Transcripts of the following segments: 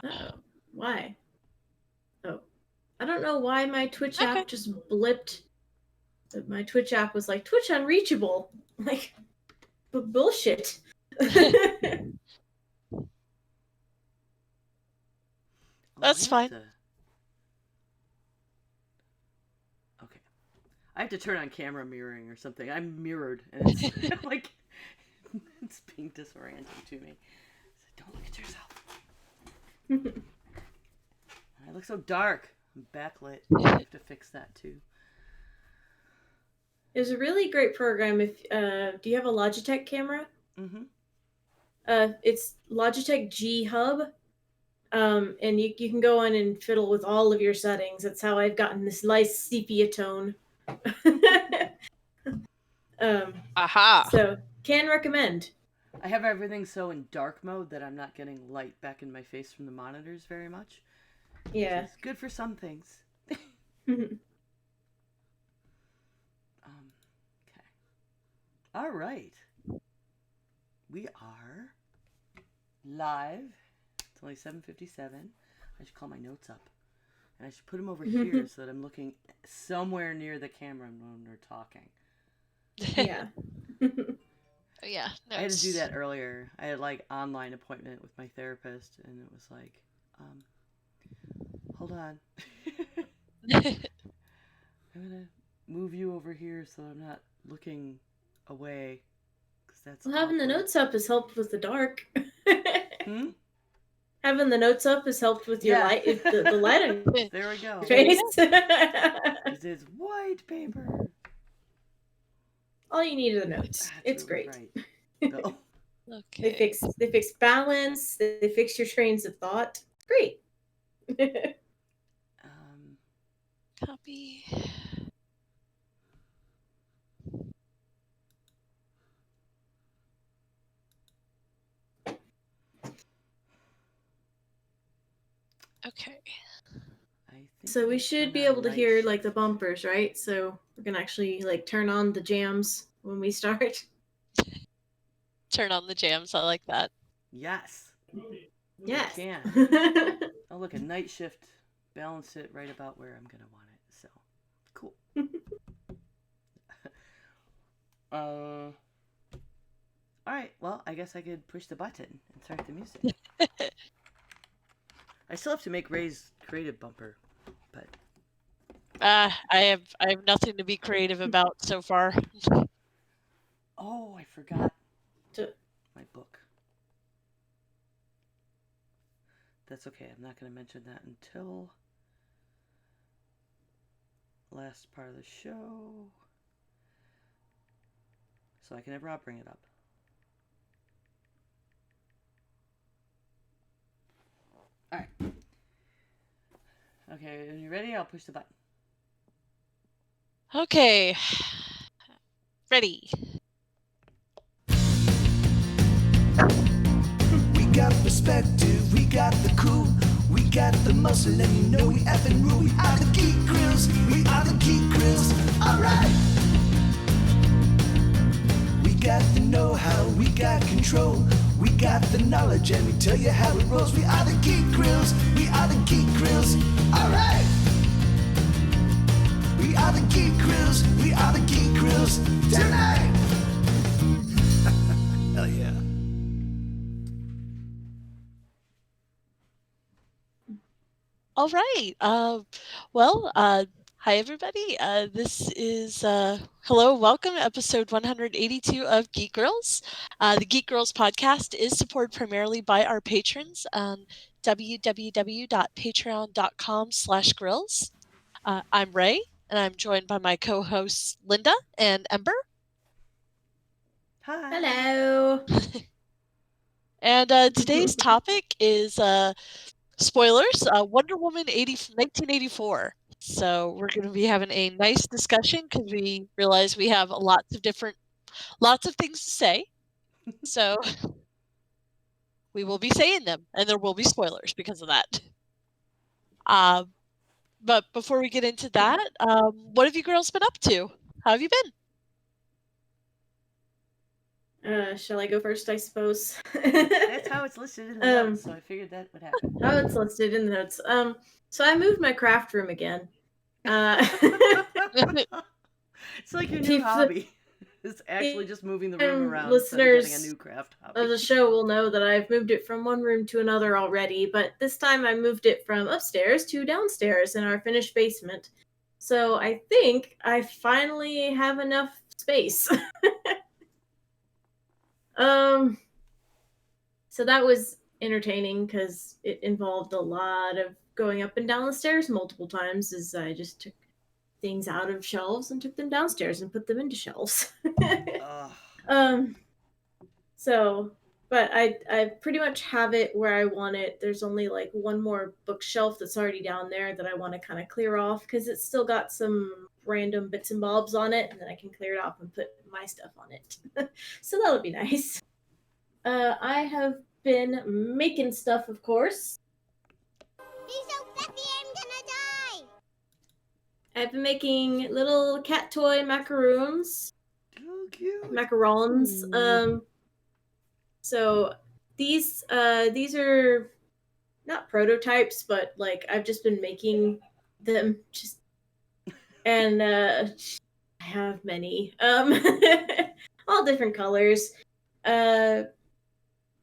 Oh, why? Oh, I don't know why my Twitch app just blipped. My Twitch app was like, Twitch unreachable. Like, but bullshit. That's fine. Okay. I have to turn on camera mirroring or something. I'm mirrored, and it's like it's being disorienting to me. So don't look at yourself. I look so dark. I'm backlit. I have to fix that too. It was a really great program. If do you have a Logitech camera? Mm-hmm. It's Logitech G Hub. And you can go in and fiddle with all of your settings. That's how I've gotten this nice sepia tone. Aha. So can recommend. I have everything so in dark mode that I'm not getting light back in my face from the monitors very much. Yeah. It's good for some things. Okay. All right. We are live. It's only 7:57. I should call my notes up. And I should put them over here so that I'm looking somewhere near the camera when we're talking. Yeah. Yeah. Notes. I had to do that earlier. I had like online appointment with my therapist, and it was like, hold on. I'm gonna move you over here so I'm not looking away, because that's. Well, having the notes up has helped with the dark. Hmm? Having the notes up has helped with your light, the lighting. There we go. Face. This is white paper. All you need are the notes. It's really great. Right. No. Okay. They fix balance. They fix your trains of thought. It's great. Copy. Okay. So we should be able to hear like the bumpers, right? So we're gonna actually like turn on the jams when we start. Turn on the jams. I like that. Yes. Yes. Can. Oh, look, a night shift. Balance it right about where I'm gonna want it. So, cool. All right. Well, I guess I could push the button and start the music. I still have to make Ray's creative bumper, but I have nothing to be creative about so far. Oh, I forgot my book. That's okay. I'm not going to mention that until last part of the show, so I can have Rob bring it up. All right. Okay, when you're ready, I'll push the button. Okay. Ready. We got perspective, we got the cool, we got the muscle, and you know we effing rule. We are the Geek Grills, we are the Geek Grills, alright. We got the know-how, we got control, we got the knowledge, and we tell you how it rolls. We are the Geek Grills, we are the Geek Grills, alright. We are the Geek Grills, we are the Geek Grills, tonight. Hell yeah. All right. Hi everybody. This is hello, welcome to episode 182 of Geek Girls. The Geek Girls podcast is supported primarily by our patrons on www.patreon.com/grills. I'm Ray, and I'm joined by my co-hosts Linda and Ember. Hi. Hello. And today's topic is spoilers, Wonder Woman 1984. So we're going to be having a nice discussion because we realize we have lots of things to say. So we will be saying them, and there will be spoilers because of that. But before we get into that, what have you girls been up to? How have you been? Shall I go first, I suppose? That's how it's listed in the Um, notes, so I figured that would happen. How it's listed in the notes. So I moved my craft room again. It's like your new People- hobby. It's actually just moving the room around instead of getting a listeners new craft of hobby. the show will know that I've moved it from one room to another already, but this time I moved it from upstairs to downstairs in our finished basement. So I think I finally have enough space. So that was entertaining because it involved a lot of going up and down the stairs multiple times as I just took things out of shelves and took them downstairs and put them into shelves. Ugh. So, but I pretty much have it where I want it. There's only like one more bookshelf that's already down there that I want to kind of clear off because it's still got some random bits and bobs on it, and then I can clear it off and put my stuff on it. So that'll be nice. I have been making stuff, of course. He's so fluffy, I'm gonna die. I've been making little cat toy macaroons. Oh, cute. Macarons. So these are not prototypes, but like I've just been making them just, and I have many all different colors.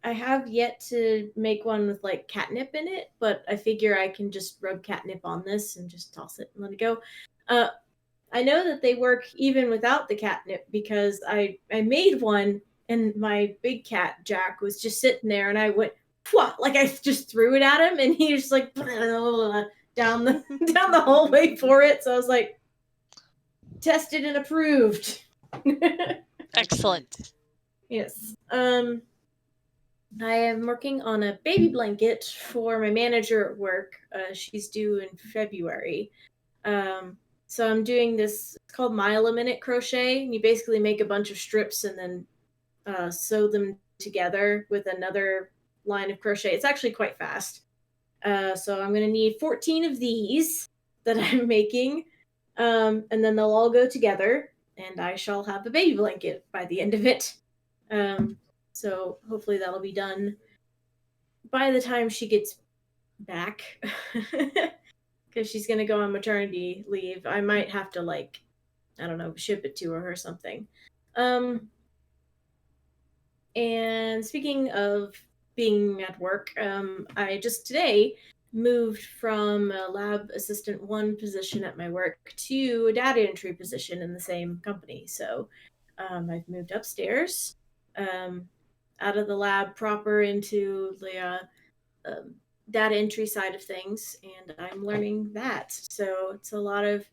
I have yet to make one with like catnip in it, but I figure I can just rub catnip on this and just toss it and let it go. I know that they work even without the catnip because I made one and my big cat Jack was just sitting there and I went like I just threw it at him and he was just like down the hallway for it. So I was like, tested and approved. Excellent. Yes. I am working on a baby blanket for my manager at work. She's due in February. So I'm doing this, it's called mile a minute crochet. And you basically make a bunch of strips and then sew them together with another line of crochet. It's actually quite fast. So I'm going to need 14 of these that I'm making. And then they'll all go together and I shall have a baby blanket by the end of it. So hopefully that'll be done by the time she gets back. Because she's going to go on maternity leave. I might have to, like, I don't know, ship it to her or something. And speaking of being at work, I just today moved from a lab assistant 1 position at my work to a data entry position in the same company. So I've moved upstairs, out of the lab proper into the data entry side of things, and I'm learning that. So it's a lot of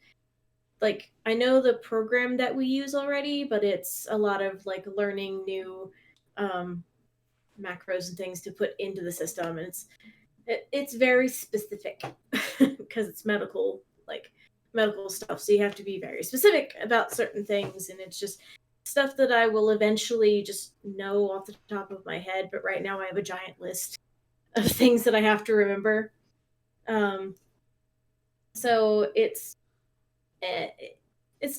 like, I know the program that we use already, but it's a lot of like learning new macros and things to put into the system, and it's very specific because it's medical stuff, so you have to be very specific about certain things, and it's just stuff that I will eventually just know off the top of my head, but right now I have a giant list of things that I have to remember. So it's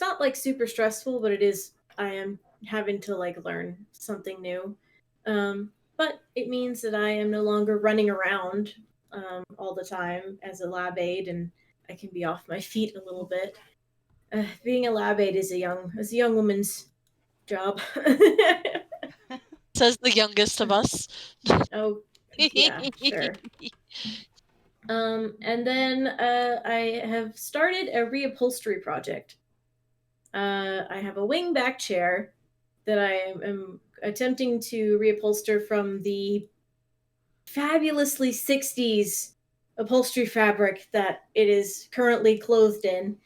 not like super stressful, but I am having to like learn something new. But it means that I am no longer running around all the time as a lab aide, and I can be off my feet a little bit. Being a lab aide is a young woman's job. Says the youngest of us. Oh, yeah, sure. And then I have started a reupholstery project. I have a wingback chair that I am attempting to reupholster from the fabulously 60s upholstery fabric that it is currently clothed in.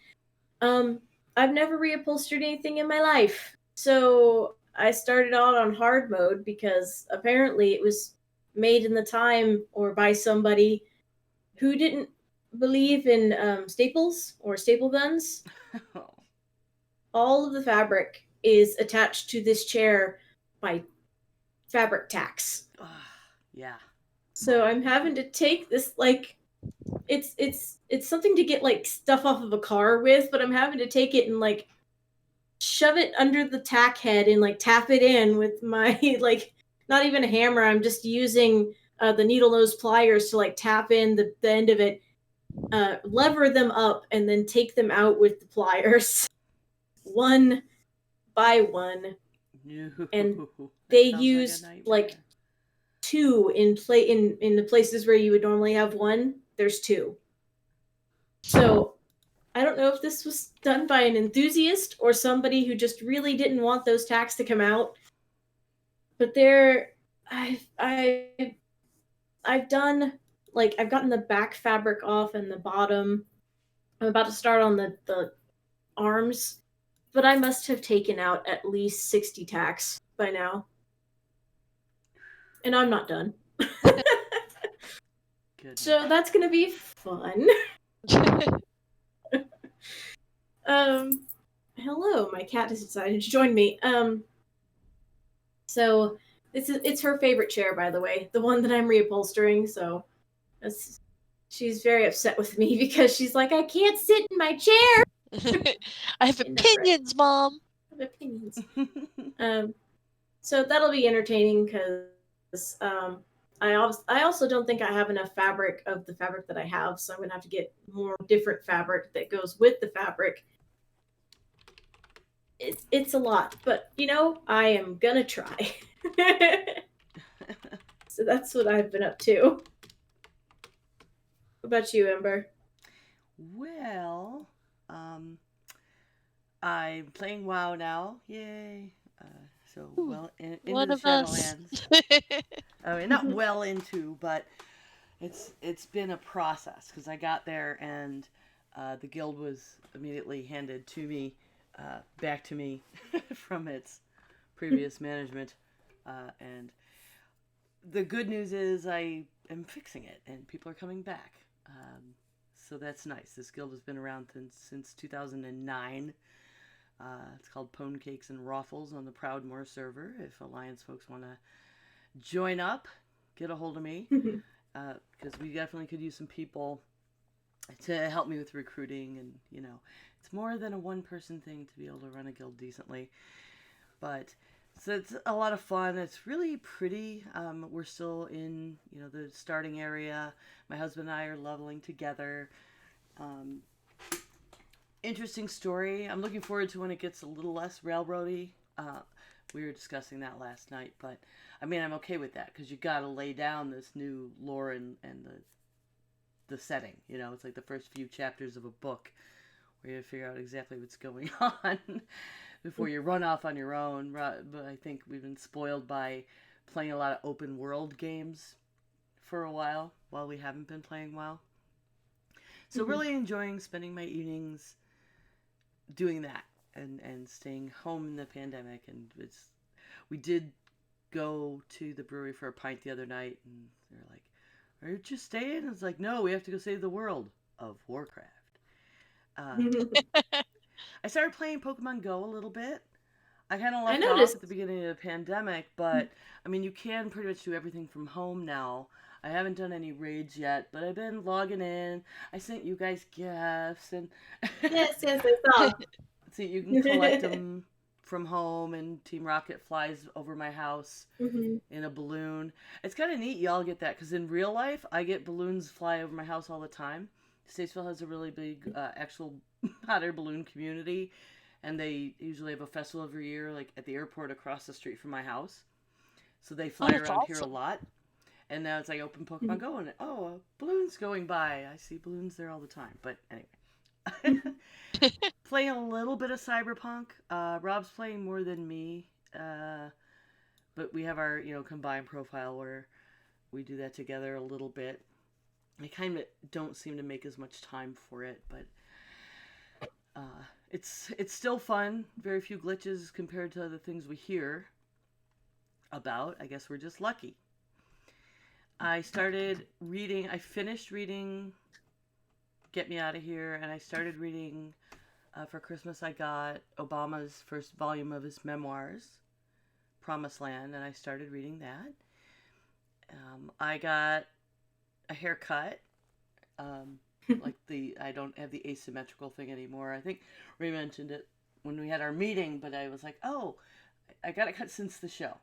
I've never reupholstered anything in my life, so I started out on hard mode because apparently it was made in the time or by somebody who didn't believe in staples or staple guns. All of the fabric is attached to this chair by fabric tacks. Yeah. So I'm having to take this, like, it's something to get like stuff off of a car with, but I'm having to take it and like shove it under the tack head and like tap it in with my like not even a hammer. I'm just using the needle nose pliers to like tap in the end of it, lever them up, and then take them out with the pliers one by one. And they use like two in the places where you would normally have one. There's two. So I don't know if this was done by an enthusiast or somebody who just really didn't want those tacks to come out. But I've done like I've gotten the back fabric off and the bottom. I'm about to start on the arms, but I must have taken out at least 60 tacks by now. And I'm not done. So that's gonna be fun. Hello, my cat has decided to join me. So it's her favorite chair, by the way, the one that I'm reupholstering. So she's very upset with me because she's like, I can't sit in my chair. I have opinions, Mom. I have opinions. So that'll be entertaining because I also don't think I have enough fabric of the fabric that I have, so I'm gonna have to get more different fabric that goes with the fabric. It's a lot, but you know, I am gonna try. So that's what I've been up to. What about you, Ember? Well, I'm playing WoW now. Yay! So well into One the of us. Shadowlands. I mean, not well into, but it's been a process because I got there and the guild was immediately handed to me, back to me from its previous management, and the good news is I am fixing it and people are coming back. So that's nice. This guild has been around since 2009. It's called Pone Cakes and Raffles on the Proudmoore server. If Alliance folks want to join up, get a hold of me, because we definitely could use some people to help me with recruiting. And you know, it's more than a one-person thing to be able to run a guild decently. But so it's a lot of fun. It's really pretty. We're still in the starting area. My husband and I are leveling together. Interesting story. I'm looking forward to when it gets a little less railroady. We were discussing that last night, but I mean, I'm okay with that because you got to lay down this new lore and the setting. You know, it's like the first few chapters of a book where you figure out exactly what's going on before you run off on your own. But I think we've been spoiled by playing a lot of open world games for a while we haven't been playing WoW. So really enjoying spending my evenings doing that and staying home in the pandemic. And we did go to the brewery for a pint the other night, and they're like, "Aren't you staying?" And it's like, "No, we have to go save the world of Warcraft." I started playing Pokemon Go a little bit. I kind of left off at the beginning of the pandemic, but I mean, you can pretty much do everything from home now. I haven't done any raids yet, but I've been logging in. I sent you guys gifts, and yes, I saw. See, you can collect them from home, and Team Rocket flies over my house in a balloon. It's kind of neat y'all get that, because in real life, I get balloons fly over my house all the time. Statesville has a really big actual hot air balloon community, and they usually have a festival every year, like at the airport across the street from my house. So they fly around here a lot. And now it's like open Pokemon Go, and a balloon's going by. I see balloons there all the time. But anyway. Playing a little bit of Cyberpunk. Rob's playing more than me. But we have our, combined profile where we do that together a little bit. I kind of don't seem to make as much time for it, but it's still fun. Very few glitches compared to other things we hear about. I guess we're just lucky. I finished reading Get Me Out of Here, and I started reading, for Christmas I got Obama's first volume of his memoirs, Promised Land, and I started reading that. I got a haircut, I don't have the asymmetrical thing anymore. I think Ray mentioned it when we had our meeting, but I was like, oh, I got it cut since the show.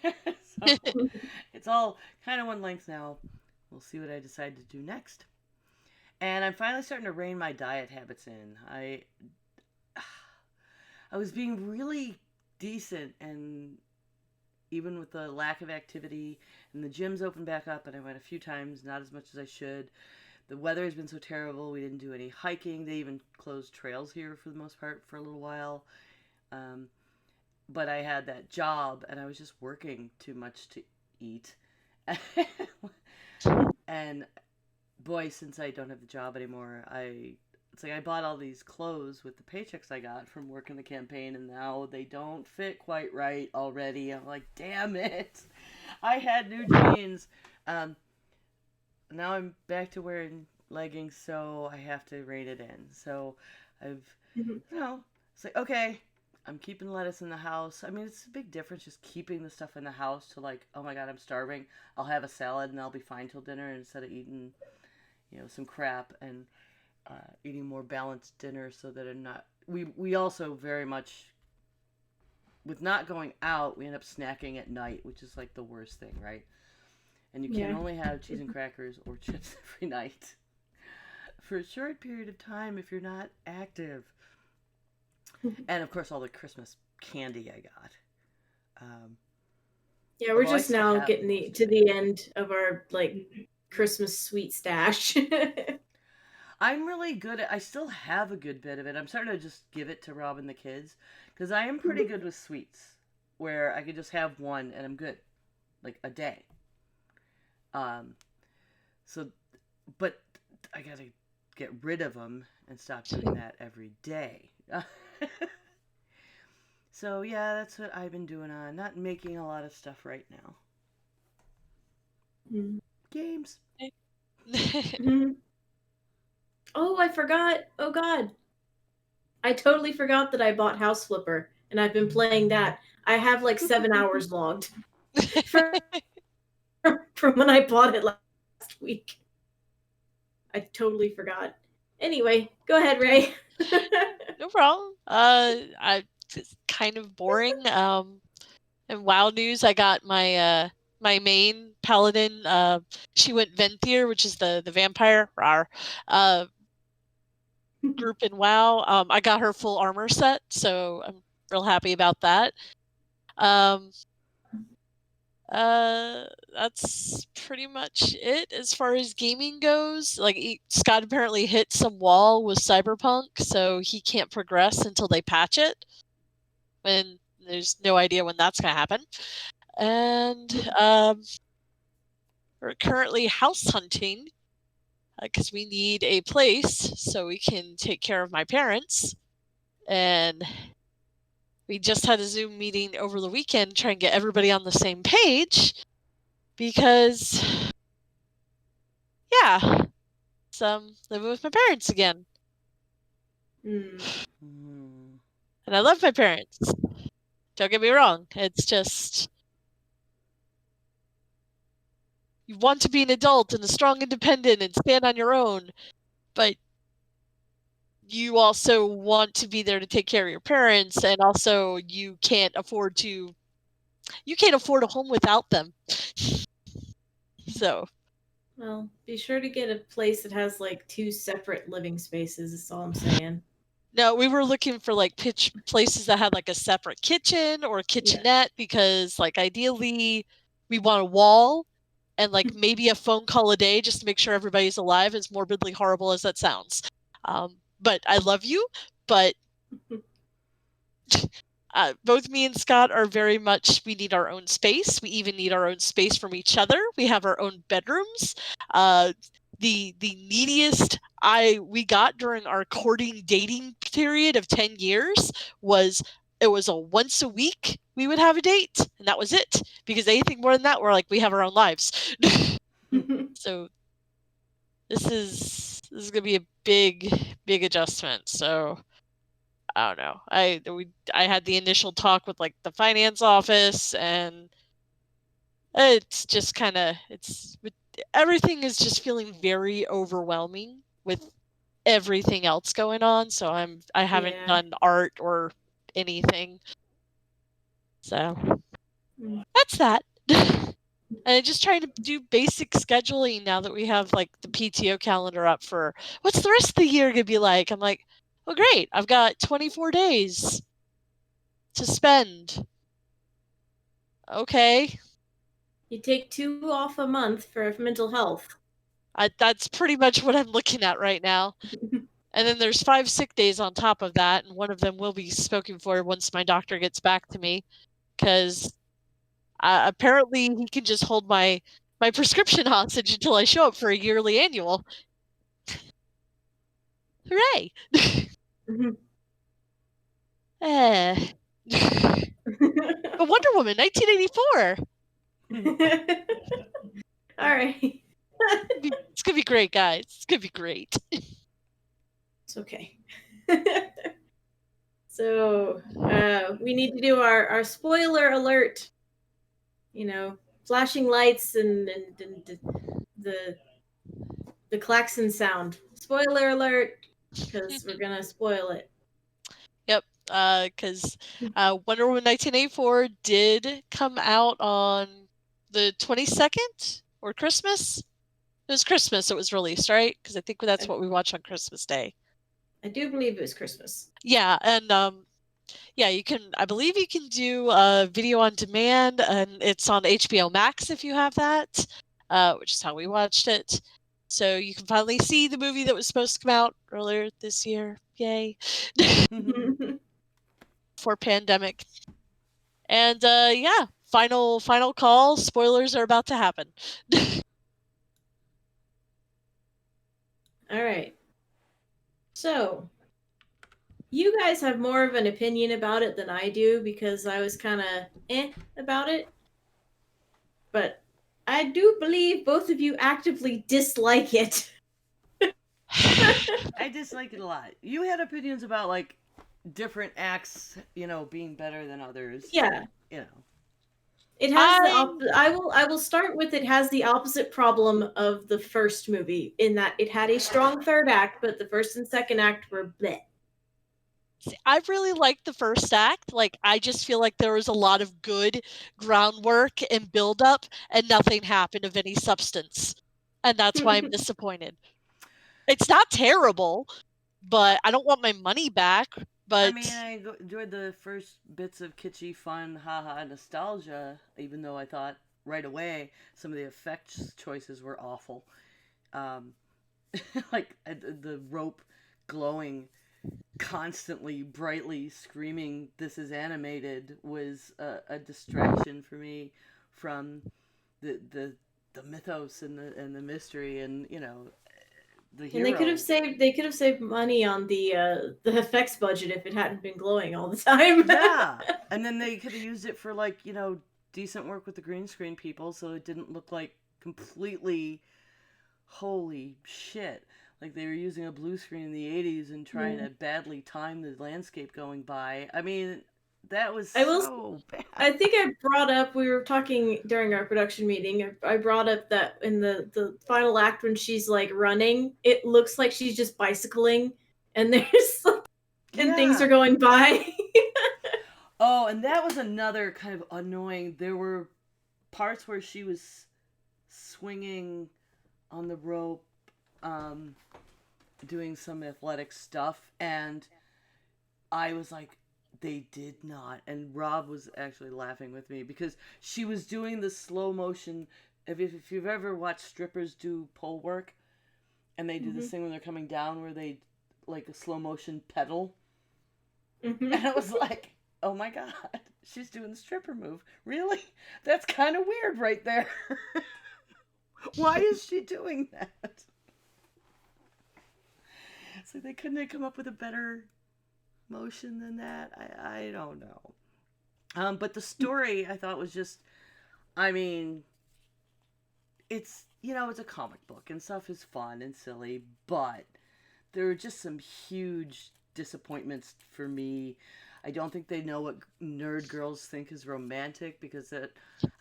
So it's all kind of one length now. We'll see what I decide to do next. And I'm finally starting to rein my diet habits in. I was being really decent, and even with the lack of activity, and the gym's opened back up, and I went a few times, not as much as I should. The weather has been so terrible. We didn't do any hiking. They even closed trails here for the most part for a little while. But I had that job, and I was just working too much to eat. And boy, since I don't have the job anymore, it's like I bought all these clothes with the paychecks I got from working the campaign, and now they don't fit quite right already. I'm like, damn it! I had new jeans. Now I'm back to wearing leggings, so I have to rein it in. So I've, it's like, okay, I'm keeping lettuce in the house. I mean, it's a big difference just keeping the stuff in the house to like, oh my God, I'm starving. I'll have a salad and I'll be fine till dinner instead of eating, some crap, and eating more balanced dinner so that I'm not. We also very much, with not going out, we end up snacking at night, which is like the worst thing, right? And you can only have cheese and crackers or chips every night for a short period of time if you're not active. And of course, all the Christmas candy I got. We're just now getting to the end of our Christmas sweet stash. I'm really good at. I still have a good bit of it. I'm starting to just give it to Rob and the kids because I am pretty good with sweets, where I could just have one and I'm good, like a day. But I gotta get rid of them and stop doing that every day. So yeah, that's what I've been doing not making a lot of stuff right now. Games. Oh, I forgot. Oh God. I totally forgot that I bought House Flipper, and I've been playing that. I have 7 hours logged from when I bought it last week. I totally forgot. Anyway, go ahead, Ray. No problem. It's kind of boring. In WoW news, I got my my main paladin. She went Venthyr, which is the vampire group in WoW. I got her full armor set, so I'm real happy about that. That's pretty much it as far as gaming goes. Scott apparently hit some wall with Cyberpunk, so he can't progress until they patch it. And there's no idea when that's going to happen. And we're currently house hunting because we need a place so we can take care of my parents. And we just had a Zoom meeting over the weekend trying to get everybody on the same page because, it's living with my parents again. And I love my parents. Don't get me wrong. It's just, you want to be an adult and a strong independent and stand on your own, but you also want to be there to take care of your parents, and also you can't afford a home without them. So, well, be sure to get a place that has 2 separate living spaces. That's all I'm saying. No, we were looking for places that had a separate kitchen or a kitchenette because ideally we want a wall and maybe a phone call a day just to make sure everybody's alive, as morbidly horrible as that sounds. But I love you, but both me and Scott are very much, we need our own space. We even need our own space from each other. We have our own bedrooms. The neediest we got during our courting dating period of 10 years was a once a week we would have a date, and that was it, because anything more than that, we're we have our own lives. So this is gonna be a big adjustment. So I don't know. I had the initial talk with the finance office, and it's just everything is just feeling very overwhelming with everything else going on. So I haven't done art or anything. So Mm. that's that. And just trying to do basic scheduling now that we have like the PTO calendar up for what's the rest of the year gonna be like. I'm like, well, great. I've got 24 days to spend. Okay. You take 2 off a month for mental health. That's pretty much what I'm looking at right now. And then there's 5 sick days on top of that, and one of them will be spoken for once my doctor gets back to me, because apparently he can just hold my prescription hostage until I show up for a yearly annual. Hooray! Mhm. But Wonder Woman, 1984. All right. It's gonna be great, guys. It's gonna be great. It's okay. So we need to do our spoiler alert. You know, flashing lights and the klaxon sound. Spoiler alert, because we're gonna spoil it. Yep, because Wonder Woman 1984 did come out on the 22nd or Christmas. It was Christmas it was released, right? Because I think that's what we watch on Christmas Day. I do believe it was Christmas. Yeah, and yeah, you can. I believe you can do a video on demand, and it's on HBO Max if you have that, which is how we watched it. So you can finally see the movie that was supposed to come out earlier this year. Yay! For pandemic. And yeah, final call. Spoilers are about to happen. All right. So, you guys have more of an opinion about it than I do because I was kind of about it. But I do believe both of you actively dislike it. I dislike it a lot. You had opinions about like different acts, you know, being better than others. Yeah. You know. It has I will start with it has the opposite problem of the first movie in that it had a strong third act, but the first and second act were bleh. See, I really liked the first act. Like, I just feel like there was a lot of good groundwork and build-up, and nothing happened of any substance. And that's why I'm disappointed. It's not terrible, but I don't want my money back. But I mean, I enjoyed the first bits of kitschy, fun, haha, nostalgia, even though I thought right away some of the effects choices were awful. Like the rope glowing constantly, brightly screaming, "This is animated," was a distraction for me from the mythos and the mystery, and you know, the hero. And they could have saved money on the effects budget if it hadn't been glowing all the time. Yeah, and then they could have used it for like, you know, decent work with the green screen people, so it didn't look like completely holy shit. Like they were using a blue screen in the 80s and trying to badly time the landscape going by. I mean, that was so bad. I think I brought up, we were talking during our production meeting, I brought up that in the final act when she's like running, it looks like she's just bicycling and there's like, and things are going by. Oh, and that was another kind of annoying. There were parts where she was swinging on the rope, doing some athletic stuff, and I was like, they did not. And Rob was actually laughing with me because she was doing the slow motion. If you've ever watched strippers do pole work, and they do this thing when they're coming down where they like a slow motion pedal, and I was like, oh my god, she's doing the stripper move. Really? That's kind of weird right there. Why is she doing that? So they couldn't have come up with a better motion than that. I don't know. But the story I thought was just, I mean, it's, you know, it's a comic book and stuff is fun and silly, but there are just some huge disappointments for me. I don't think they know what nerd girls think is romantic, because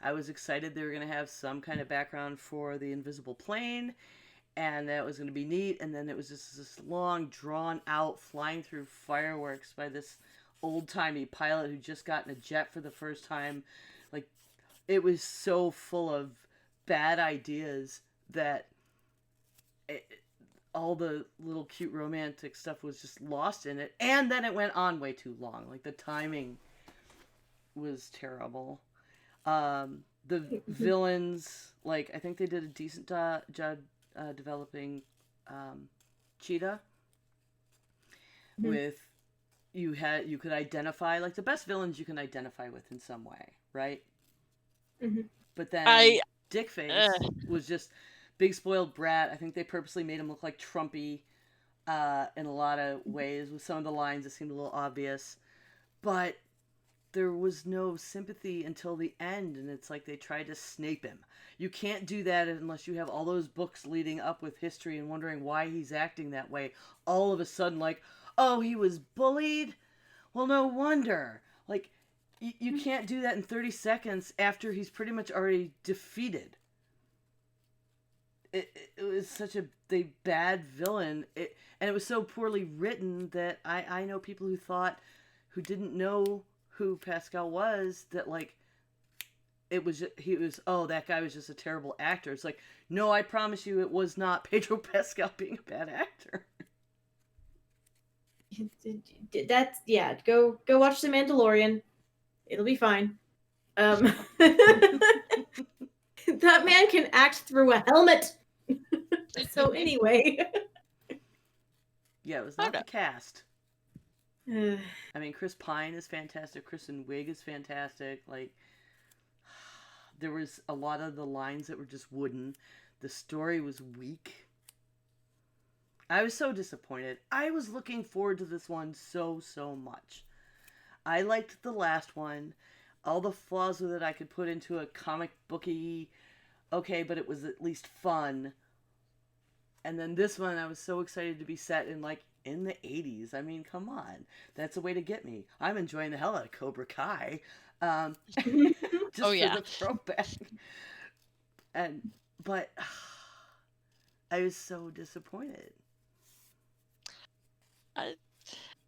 I was excited they were going to have some kind of background for the invisible plane, and that was going to be neat, and then it was just this long, drawn-out, flying through fireworks by this old-timey pilot who just got in a jet for the first time. Like, it was so full of bad ideas that all the little cute romantic stuff was just lost in it. And then it went on way too long. Like, the timing was terrible. The villains, like, I think they did a decent job developing Cheetah. With you could identify, like, the best villains you can identify with in some way, right? But then Dickface was just big spoiled brat. I think they purposely made him look like Trumpy in a lot of ways. With some of the lines it seemed a little obvious, but there was no sympathy until the end, and it's like they tried to Snape him. You can't do that unless you have all those books leading up with history and wondering why he's acting that way. All of a sudden, like, oh, he was bullied? Well, no wonder. Like, you can't do that in 30 seconds after he's pretty much already defeated. It was such a bad villain, and it was so poorly written that I know people who didn't know who Pascal was, that, like, oh, that guy was just a terrible actor. It's like, no, I promise you it was not Pedro Pascal being a bad actor. That's, yeah, go watch The Mandalorian. It'll be fine. That man can act through a helmet. So anyway. Yeah, it was not the cast. I mean, Chris Pine is fantastic. Kristen Wiig is fantastic. Like, there was a lot of the lines that were just wooden. The story was weak. I was so disappointed. I was looking forward to this one so much. I liked the last one. All the flaws with it I could put into a comic booky, okay, but it was at least fun. And then this one, I was so excited to be set in, like, in the 80s. I mean, come on. That's a way to get me. I'm enjoying the hell out of Cobra Kai. Just for the throwback. But I was so disappointed.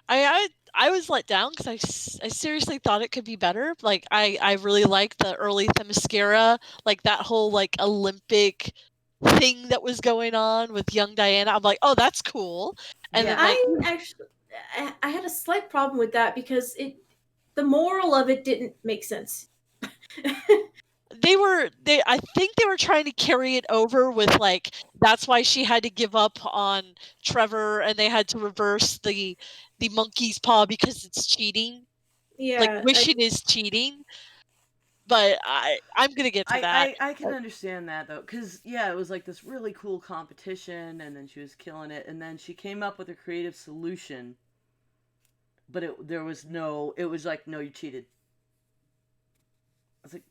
I was let down because I seriously thought it could be better. Like, I really liked the early Themyscira, like that whole, like, Olympic thing that was going on with young Diana. I'm like, oh, that's cool. And yeah, then, like, I had a slight problem with that because the moral of it didn't make sense. I think they were trying to carry it over with, like, that's why she had to give up on Trevor and they had to reverse the monkey's paw because it's cheating. Yeah. Like, wishing is cheating. But I'm going to get to that. I can understand that, though, because, yeah, it was like this really cool competition, and then she was killing it, and then she came up with a creative solution, but it was like, no, you cheated. I was like,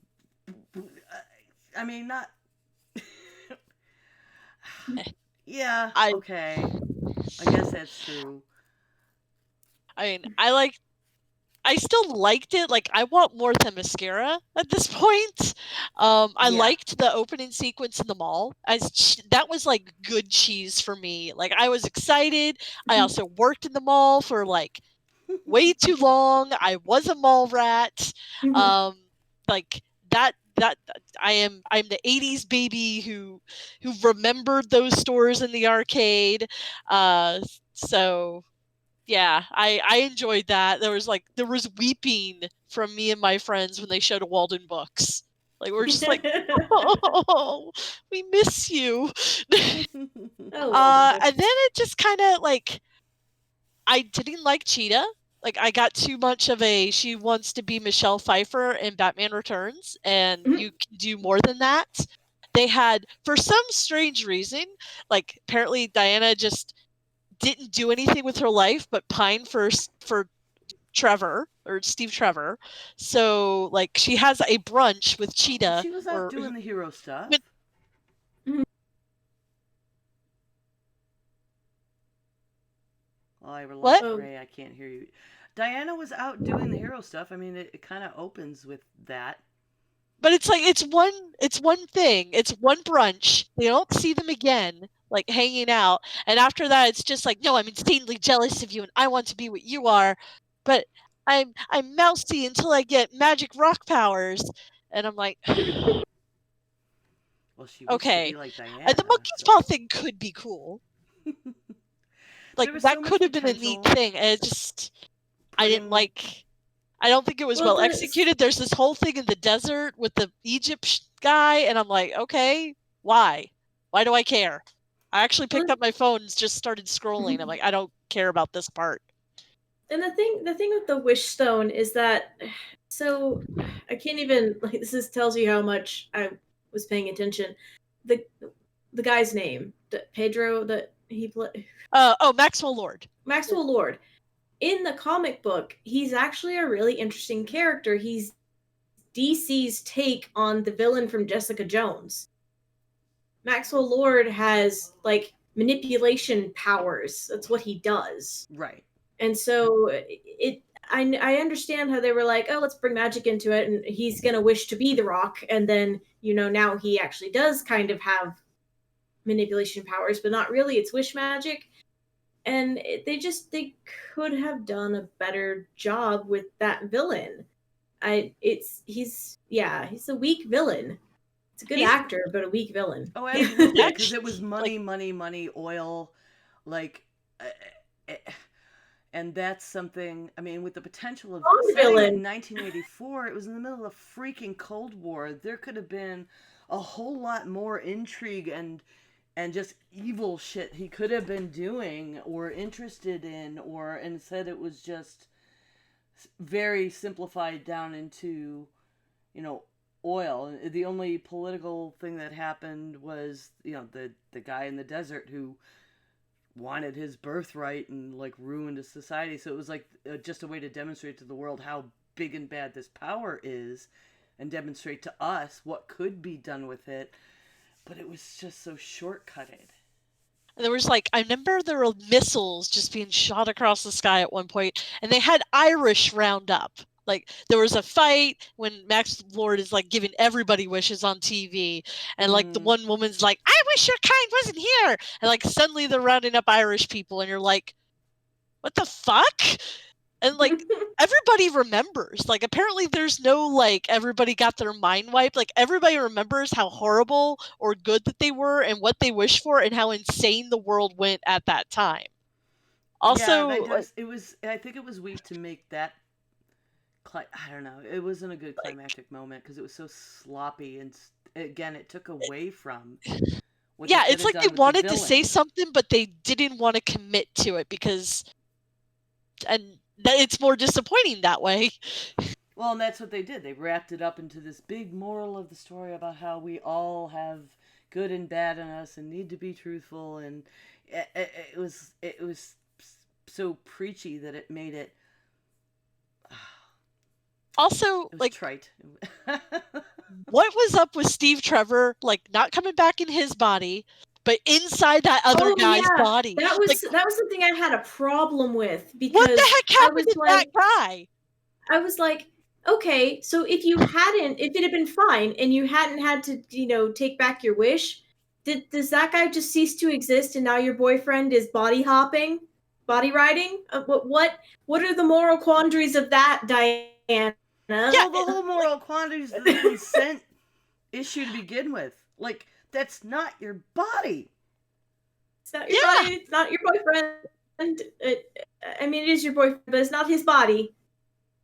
I mean, not... yeah, okay. I guess that's true. I mean, I still liked it. Like, I want more Themyscira at this point. I liked the opening sequence in the mall. That was, like, good cheese for me. Like, I was excited. I also worked in the mall for, like, way too long. I was a mall rat. Like, that I'm the 80s baby who remembered those stores in the arcade. So yeah, I enjoyed that. There was weeping from me and my friends when they showed Walden Books. Like, we're just like, oh, we miss you. And then it just kind of, like, I didn't like Cheetah. Like, I got too much of she wants to be Michelle Pfeiffer in Batman Returns, and you can do more than that. They had, for some strange reason, like, apparently Diana just didn't do anything with her life but pine for Trevor, or Steve Trevor. So, like, she has a brunch with Cheetah. She was out doing the hero stuff. Oh, I lost Ray. I can't hear you. Diana was out doing the hero stuff. I mean, it kind of opens with that. But it's like, it's one thing. It's one brunch. They don't see them again, like, hanging out. And after that, it's just like, no, I'm insanely jealous of you and I want to be what you are. But I'm mousy until I get magic rock powers. And I'm like, Well, she wished to okay. be like Diana. And the monkey's so- paw thing could be cool. Like, There was that so much could have been a neat potential. thing. And it just, I didn't Putting- like, I don't think it was Well, well executed. There's this whole thing in the desert with the Egypt guy, and I'm like, okay, why? Why do I care? I actually picked Well- up my phone and just started scrolling. I'm like, I don't care about this part. And the thing with the wish stone is that, so I can't even, like, tells you how much I was paying attention. The guy's name, Pedro, that he played, Maxwell Lord. Maxwell Lord. In the comic book, he's actually a really interesting character. He's DC's take on the villain from Jessica Jones. Maxwell Lord has like manipulation powers. That's what he does. Right. And so I understand how they were like, oh, let's bring magic into it, and he's gonna wish to be the Rock, and then now he actually does kind of have manipulation powers, but not really. It's wish magic, and they could have done a better job with that villain. He's a weak villain. It's a good actor, but a weak villain. Oh, absolutely. Because Actually, it was money, oil, like, and that's something. I mean, with the potential of Bond setting it villain. in 1984, it was in the middle of a freaking Cold War. There could have been a whole lot more intrigue and just evil shit he could have been doing or interested in, or instead it was just very simplified down into, oil. The only political thing that happened was, the guy in the desert who wanted his birthright and like ruined his society. So it was like just a way to demonstrate to the world how big and bad this power is, and demonstrate to us what could be done with it. But it was just so shortcutted. There was I remember there were missiles just being shot across the sky at one point, and they had Irish round up. Like, there was a fight when Max Lord is giving everybody wishes on TV, and the one woman's like, I wish your kind wasn't here, and suddenly they're rounding up Irish people, and you're like, what the fuck? And everybody remembers. Apparently there's no everybody got their mind wiped. Everybody remembers how horrible or good that they were and what they wished for and how insane the world went at that time. Also, I think it was weak to make that. I don't know. It wasn't a good climactic moment because it was so sloppy, and again, it took away from. Yeah, it's like they wanted to say something, but they didn't want to commit to it because, and it's more disappointing that way. Well, and that's what they did. They wrapped it up into this big moral of the story about how we all have good and bad in us and need to be truthful, and it was so preachy that it made it. Also, it was trite. What was up with Steve Trevor, not coming back in his body, but inside that other guy's body? That was something I had a problem with, because what the heck happened to that guy? I was like, okay, so if it had been fine and you hadn't had to, take back your wish, does that guy just cease to exist and now your boyfriend is body riding? What are the moral quandaries of that, Diana? Yeah, the whole moral quandary is the consent issue to begin with. That's not your body. It's not your body. It's not your boyfriend. It is your boyfriend, but it's not his body.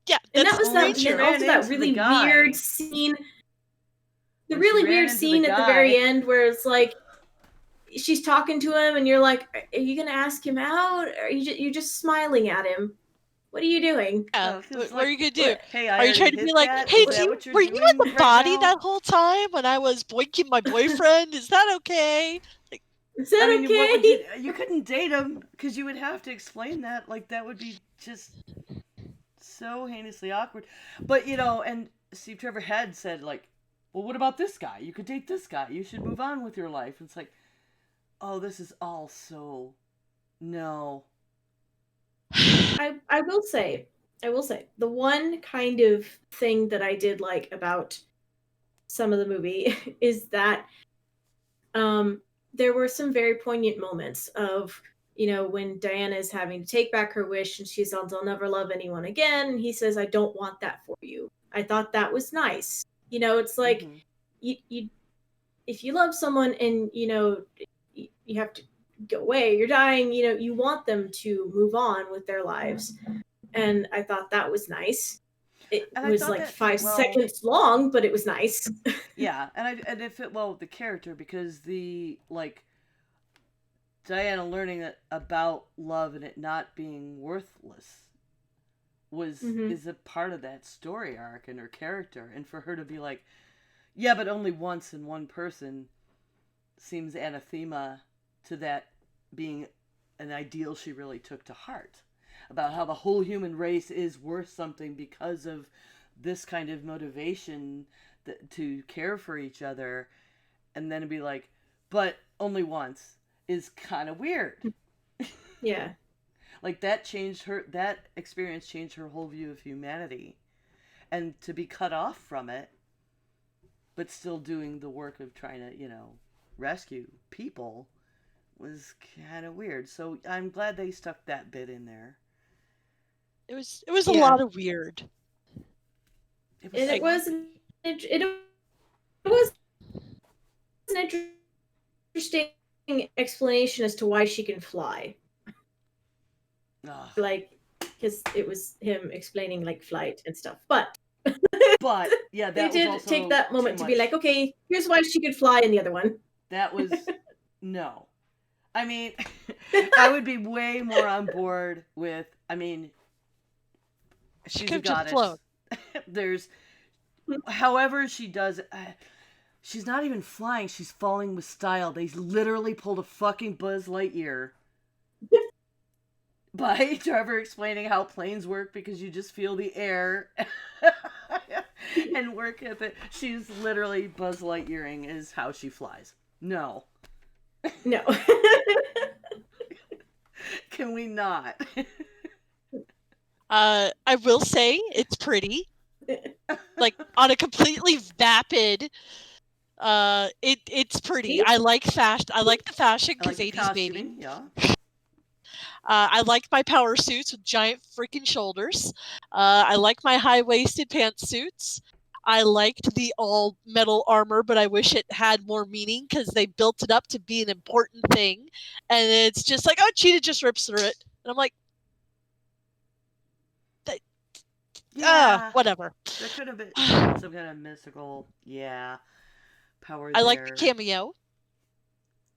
Yeah, and that was that really weird scene. The really weird scene at the very end where it's she's talking to him, and you're like, "Are you gonna ask him out? Or are you're just smiling at him? What are you doing? What are you gonna do? Hey, are you trying to be like, hey, were you in the body that whole time when I was boinking my boyfriend? Is that okay? Is that okay? You couldn't date him because you would have to explain that. That would be just so heinously awkward. But and Steve Trevor had said well, what about this guy? You could date this guy. You should move on with your life. It's oh, this is all so no. I will say, the one kind of thing that I did like about some of the movie is that there were some very poignant moments of when Diana is having to take back her wish and she says, I'll never love anyone again. And he says, I don't want that for you. I thought that was nice. It's like, Mhm. you if you love someone and, you have to go away, you're dying, you want them to move on with their lives. And I thought that was nice. It And I was thought like that 5 fit well. seconds long, but it was nice. Yeah, and it fit well with the character because Diana learning about love and it not being worthless is a part of that story arc and her character, and for her to be like, yeah, but only once in one person seems anathema to that being an ideal she really took to heart, about how the whole human race is worth something because of this kind of motivation to care for each other, and then to be like, but only once is kind of weird. Yeah. Like that experience changed her whole view of humanity, and to be cut off from it but still doing the work of trying to rescue people was kind of weird. So I'm glad they stuck that bit in there. It was a Yeah. lot of weird. It was an interesting explanation as to why she can fly. Ugh. Like, because it was him explaining like flight and stuff. But yeah, they that did was also take that moment too to be much. like, okay, here's why she could fly in the other one. That was no. I mean, I would be way more on board with. I mean, She she's could a have just goddess. flown. There's, however she does it. She's not even flying. She's falling with style. They literally pulled a fucking Buzz Lightyear by Trevor explaining how planes work because you just feel the air and work with it. She's literally Buzz Lightyearing is how she flies. No. No. Can we not? I will say it's pretty. Like on a completely vapid. It's pretty. I like fashion. I like the fashion I like because the 80s baby. costuming, yeah. I like my power suits with giant freaking shoulders. I like my high-waisted pantsuits. I liked the all metal armor, but I wish it had more meaning because they built it up to be an important thing, and it's just like, oh, Cheetah just rips through it, and I'm like, Yeah. whatever. There could have been some kind of mystical, power I there. like the cameo.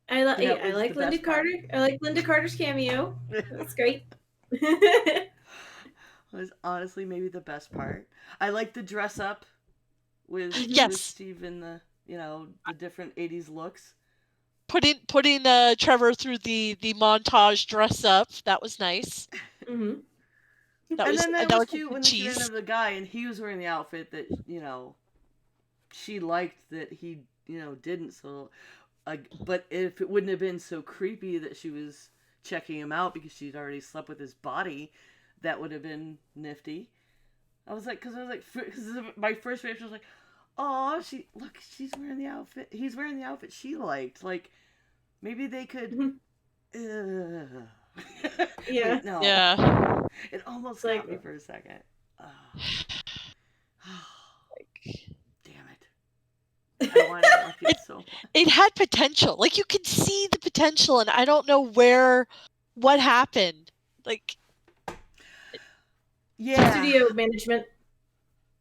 I That was like the Linda best part. Carter. I like Linda Carter's cameo. That's great. Was honestly maybe the best part. I like the dress up with Yes. Steve in the the different 80s looks. Putting Trevor through the montage dress up, that was nice. Mm-hmm. And then that was cute when she ran cheese. into the guy and he was wearing the outfit that she liked that he didn't. So, but if it wouldn't have been so creepy that she was checking him out because she'd already slept with his body, that would have been nifty. I was like, because my first reaction was like, oh, she's wearing the outfit. He's wearing the outfit she liked. Like, maybe they could. Yeah. Wait, no. Yeah. It almost Like- got me for a second. Damn it. I wanted to like it so much. It had potential. Like you could see the potential, and I don't know what happened. Like, Yeah. Studio management.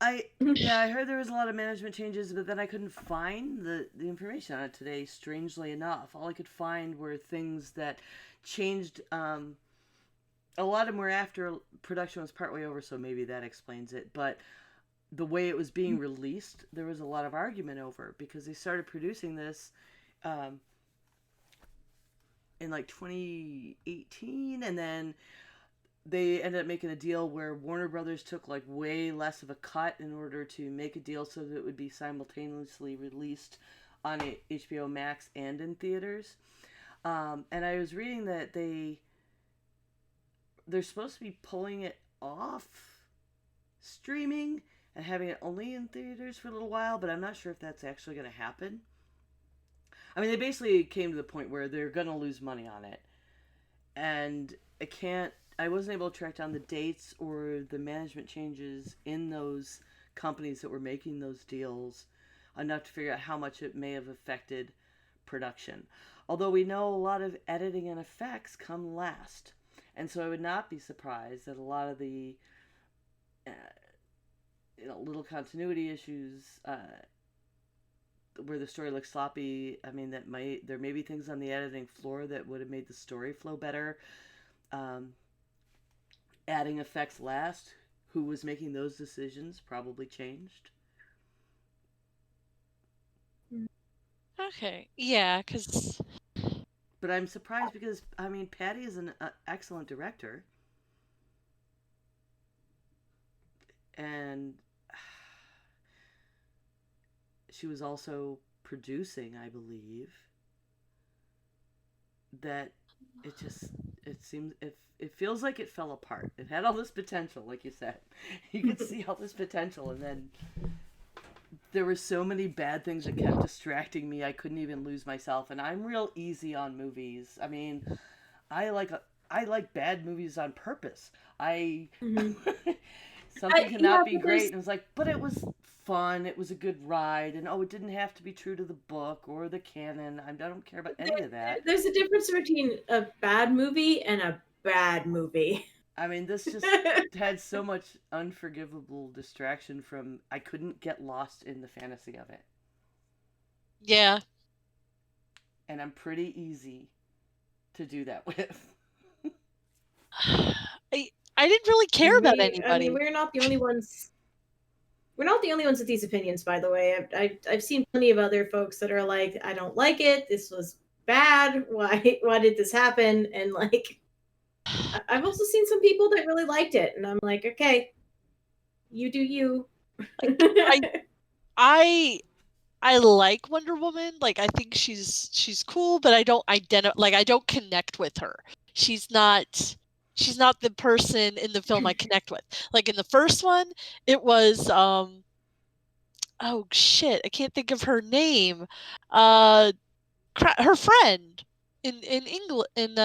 I heard there was a lot of management changes, but then I couldn't find the information on it today, strangely enough. All I could find were things that changed. A lot of them were after production was partway over, so maybe that explains it. But the way it was being released, there was a lot of argument over because they started producing this in like 2018, and then they ended up making a deal where Warner Brothers took like way less of a cut in order to make a deal so that it would be simultaneously released on HBO Max and in theaters. And I was reading that they're supposed to be pulling it off streaming and having it only in theaters for a little while, but I'm not sure if that's actually going to happen. I mean, they basically came to the point where they're going to lose money on it. and I wasn't able to track down the dates or the management changes in those companies that were making those deals enough to figure out how much it may have affected production. Although we know a lot of editing and effects come last. And so I would not be surprised that a lot of the little continuity issues where the story looks sloppy, I mean, there may be things on the editing floor that would have made the story flow better. Adding effects last, who was making those decisions probably changed. Okay, yeah, because... But I'm surprised because, I mean, Patty is an excellent director. And she was also producing, I believe. That it feels like it fell apart. It had all this potential, like you said. You could see all this potential, and then there were so many bad things that kept distracting me. I couldn't even lose myself, and I'm real easy on movies. I mean, I like bad movies on purpose. Something cannot be great, and it was like, but it was fun. It was a good ride, and it didn't have to be true to the book or the canon. I don't care about any of that. There's a difference between a bad movie and a bad movie. I mean, this just had so much unforgivable distraction from. I couldn't get lost in the fantasy of it. Yeah. And I'm pretty easy to do that with. I didn't really care about anybody. I mean, we're not the only ones. We're not the only ones with these opinions, by the way. I've seen plenty of other folks that are like, I don't like it. This was bad. Why did this happen? And like, I've also seen some people that really liked it, and I'm like, okay, you do you. I like Wonder Woman. Like, I think she's cool, but I don't I don't connect with her. She's not the person in the film I connect with. Like in the first one, it was oh shit, I can't think of her name. Her friend in England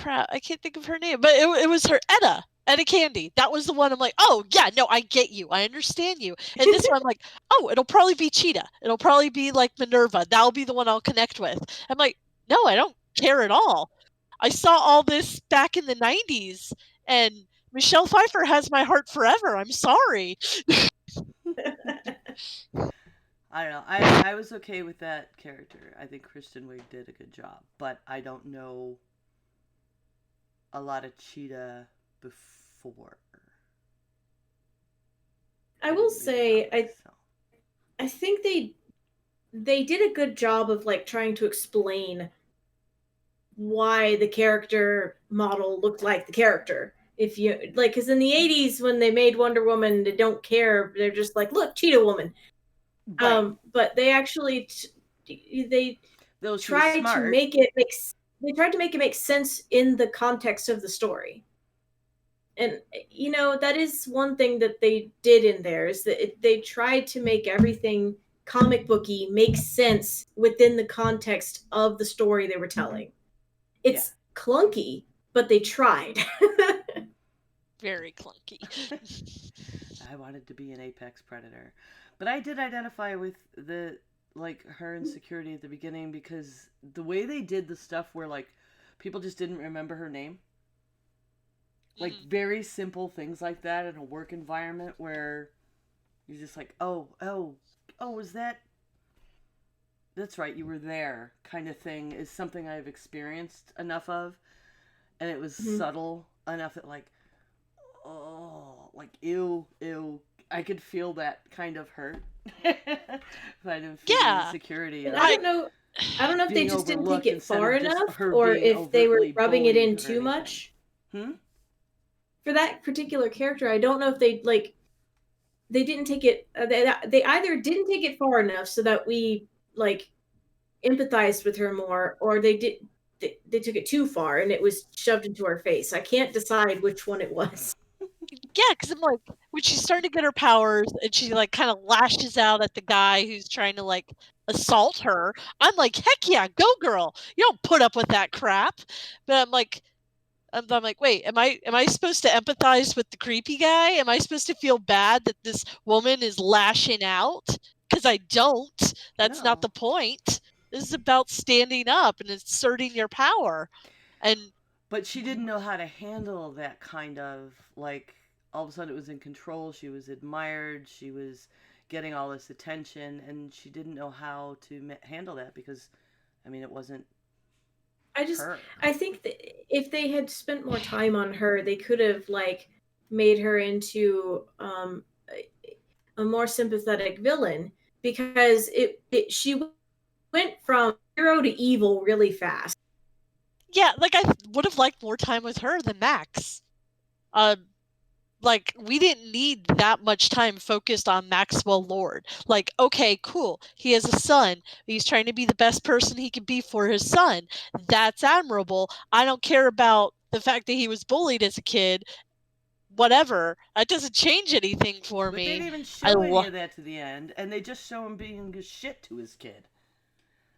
I can't think of her name, but it was her Etta Candy. That was the one I'm like, oh yeah, no, I get you, I understand you. And this one I'm like, oh, it'll probably be Cheetah. It'll probably be like Minerva. That'll be the one I'll connect with. I'm like, no, I don't care at all. I saw all this back in the 90s, and Michelle Pfeiffer has my heart forever. I'm sorry. I don't know. I was okay with that character. I think Kristen Wiig did a good job, but I don't know a lot of Cheetah before. I will say, I think they did a good job of like trying to explain why the character model looked like the character. If you like, because in the 80s when they made Wonder Woman, they don't care. They're just like, look, Cheetah Woman. Right. But they actually tried to make it make sense in the context of the story. And that is one thing that they did in there, is that they tried to make everything comic booky make sense within the context of the story they were telling. It's clunky, but they tried. Very clunky. I wanted to be an apex predator, but I did identify with her insecurity at the beginning, because the way they did the stuff where like people just didn't remember her name, like very simple things like that in a work environment where you're just like, oh, was that's right, you were there, kind of thing, is something I've experienced enough of, and it was subtle enough that like, oh, like ew, I could feel that kind of hurt. If I didn't feel the insecurity. I don't know if they just didn't take it far enough, or if they were rubbing it in too much. For that particular character, I don't know if they didn't take it. They either didn't take it far enough so that we like empathized with her more, or they took it too far and it was shoved into our face. I can't decide which one it was. Yeah, because I'm like, when she's starting to get her powers and she like kind of lashes out at the guy who's trying to like assault her, I'm like, heck yeah, go girl! You don't put up with that crap. But I'm like, wait, am I supposed to empathize with the creepy guy? Am I supposed to feel bad that this woman is lashing out? Because I don't. That's not No. the point. This is about standing up and asserting your power. And But she didn't know how to handle that kind of, like, all of a sudden it was in control. She was admired. She was getting all this attention, and she didn't know how to handle that because, I mean, it wasn't her. I think that if they had spent more time on her, they could have like made her into a more sympathetic villain because she went from hero to evil really fast. yeah, like I would have liked more time with her than Max. Like we didn't need that much time focused on Maxwell Lord. Like, okay, cool. He has a son. He's trying to be the best person he can be for his son. That's admirable. I don't care about the fact that he was bullied as a kid. Whatever. That doesn't change anything for But me. they didn't even show any of that to the end, and they just show him being a shit to his kid.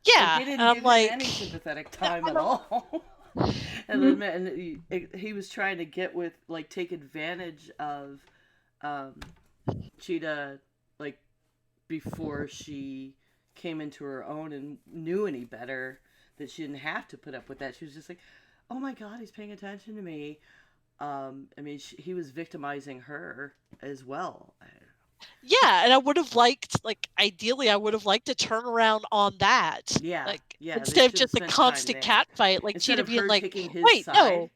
Yeah, Like, they and didn't I'm give like, him any sympathetic time at all. And he was trying to get with, like, take advantage of Cheetah, like, before she came into her own and knew any better, that she didn't have to put up with that. She was just like, oh my god, he's paying attention to me. I mean, he was victimizing her as well. yeah, and I would have liked, like, ideally, I would have liked to turn around on that. Yeah, Like, yeah. instead of just a constant cat fight, like Instead Cheetah of being her like, taking his wait, side, no.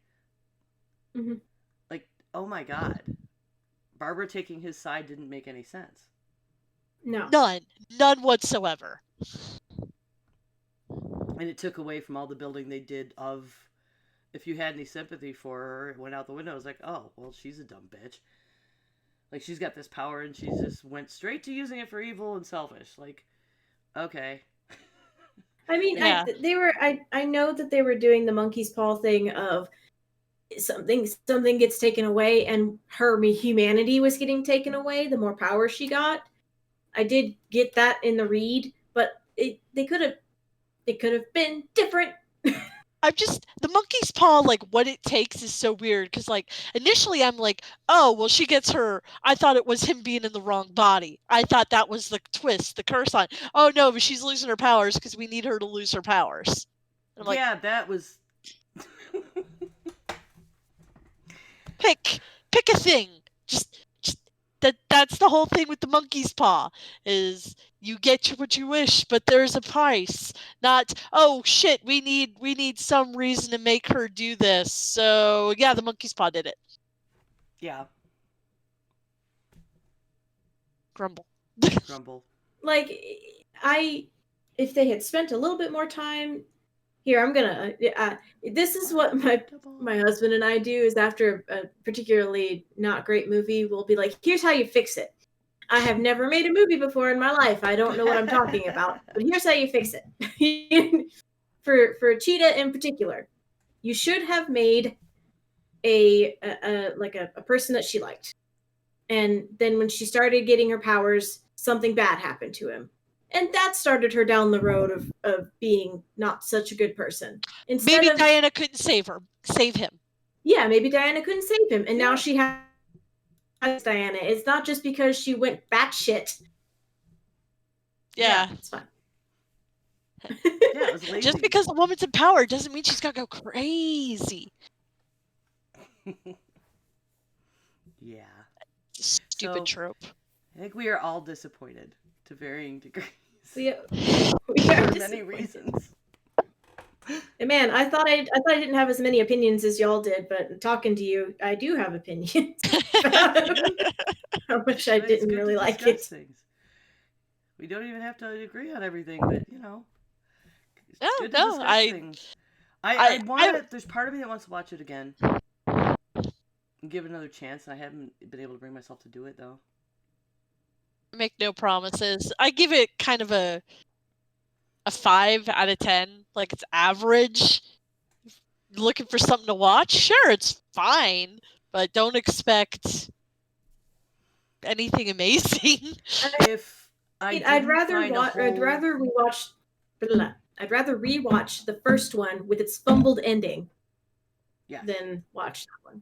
Mhm. like, oh my god, Barbara taking his side didn't make any sense. No. None whatsoever. And it took away from all the building they did of, if you had any sympathy for her, it went out the window. I was like, oh, well, she's a dumb bitch. Like, she's got this power and she just went straight to using it for evil and selfish. Like, okay. I mean, Yeah. I know that they were doing the monkey's paw thing of something gets taken away and her humanity was getting taken away the more power she got. I did get that in the read, but they could have been different. The monkey's paw, like, what it takes is so weird, because, like, initially I'm like, oh, well, she gets her, I thought it was him being in the wrong body. I thought that was the twist, the curse on, oh, no, but she's losing her powers because we need her to lose her powers. And I'm like, yeah, that was... pick a thing. Just that's the whole thing with the monkey's paw, is you get what you wish, but there's a price. Not, oh shit, we need some reason to make her do this. So yeah, the monkey's paw did it. Yeah. Grumble. Grumble. Like, if they had spent a little bit more time here, I'm gonna this is what my husband and I do, is after a particularly not great movie, we'll be like, here's how you fix it. I have never made a movie before in my life, I don't know what I'm talking about, but here's how you fix it. for Cheetah in particular, you should have made a person that she liked, and then when she started getting her powers, something bad happened to him. And that started her down the road of being not such a good person. Maybe Diana couldn't save him. Yeah, maybe Diana couldn't save him. And now she has Diana. It's not just because she went batshit. Yeah. It's fine. Yeah, it was lazy. Just because the woman's in power doesn't mean she's got to go crazy. Yeah. Stupid trope. I think we are all disappointed to varying degrees. We for many reasons. And man, I thought I didn't have as many opinions as y'all did, but talking to you, I do have opinions. I wish I didn't really like it. Things. We don't even have to agree on everything, but you know, it's good to discuss things. I want. There's part of me that wants to watch it again and give it another chance, and I haven't been able to bring myself to do it though. Make no promises. I give it kind of a 5 out of 10. Like, it's average. Looking for something to watch? Sure, it's fine, but don't expect anything amazing. If I I'd didn't rather find a watch. I'd whole- rather rewatch. Blah. I'd rather rewatch the first one with its fumbled ending Yes. than watch that one.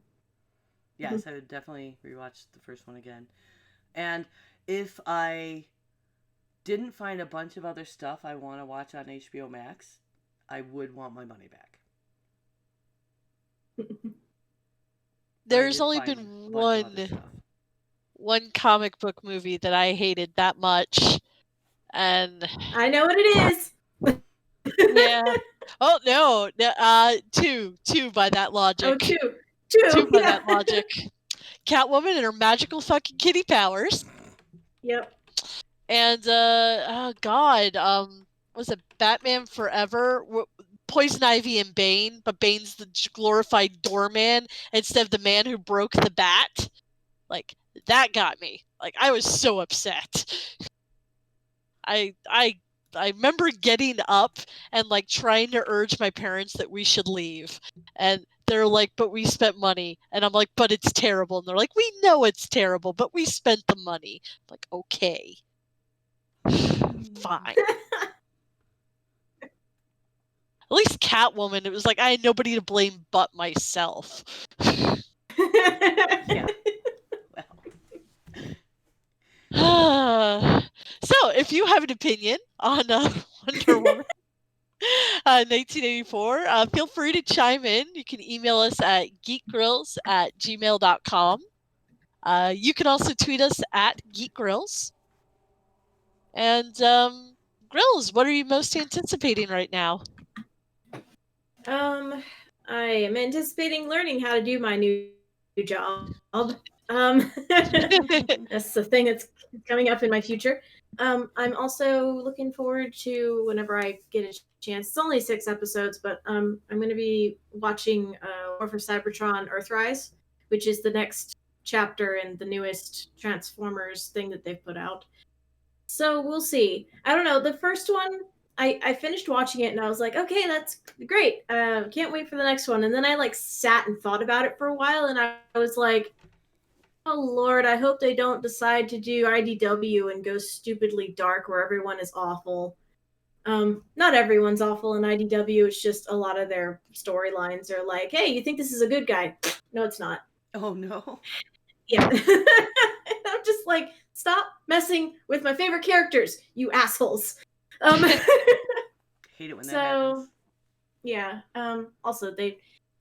Yes, I would definitely rewatch the first one again. And if I didn't find a bunch of other stuff I want to watch on HBO Max, I would want my money back. There's did only find been a bunch of other stuff. one comic book movie that I hated that much, and I know what it is. yeah. Oh no, two by that logic. Oh, two. Two by Yeah. that logic. Catwoman and her magical fucking kitty powers. Yep. And oh god, was it Batman Forever? Poison Ivy and Bane, but Bane's the glorified doorman instead of the man who broke the bat. Like, that got me. Like, I was so upset. I remember getting up and like trying to urge my parents that we should leave, and they're like, "But we spent money," and I'm like, "But it's terrible," and they're like, "We know it's terrible, but we spent the money." I'm like, okay, fine. At least Catwoman, it was like I had nobody to blame but myself. Yeah. Well. So, if you have an opinion on Wonder Woman 1984, feel free to chime in. You can email us at geekgrills@gmail.com. You can also tweet us at geekgrills. And Grills, what are you most anticipating right now? I am anticipating learning how to do my new job. That's the thing that's coming up in my future. I'm also looking forward to whenever I get a chance. It's only 6 episodes, but I'm going to be watching War for Cybertron Earthrise, which is the next chapter in the newest Transformers thing that they've put out. So we'll see. I don't know. The first one, I finished watching it and I was like, okay, that's great. Can't wait for the next one. And then I like sat and thought about it for a while, and I was like, oh Lord, I hope they don't decide to do IDW and go stupidly dark where everyone is awful. Not everyone's awful in IDW. It's just a lot of their storylines are like, hey, you think this is a good guy? No, it's not. Oh no. Yeah. I'm just like, stop messing with my favorite characters, you assholes. Hate it when that So, happens. yeah. Also, they,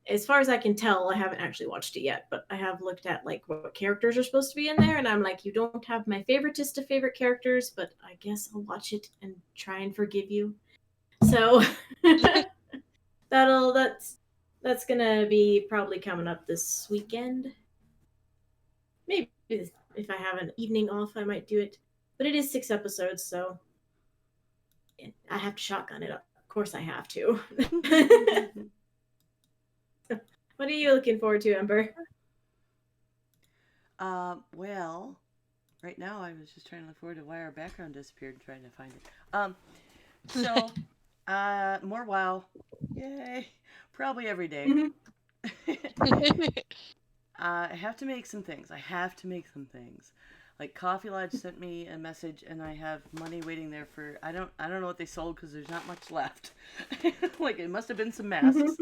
as far as I can tell, I haven't actually watched it yet, but I have looked at like what characters are supposed to be in there, and I'm like, you don't have my favoritist of favorite characters, but I guess I'll watch it and try and forgive you. So that's gonna be probably coming up this weekend. Maybe if I have an evening off, I might do it. But it is 6 episodes, so I have to shotgun it up. Of course I have to. What are you looking forward to, Ember? Well, right now I was just trying to look forward to why our background disappeared and trying to find it. More WoW. Yay. Probably every day. I have to make some things. Like Coffee Lodge sent me a message, and I have money waiting there for I don't know what they sold because there's not much left. Like it must have been some masks,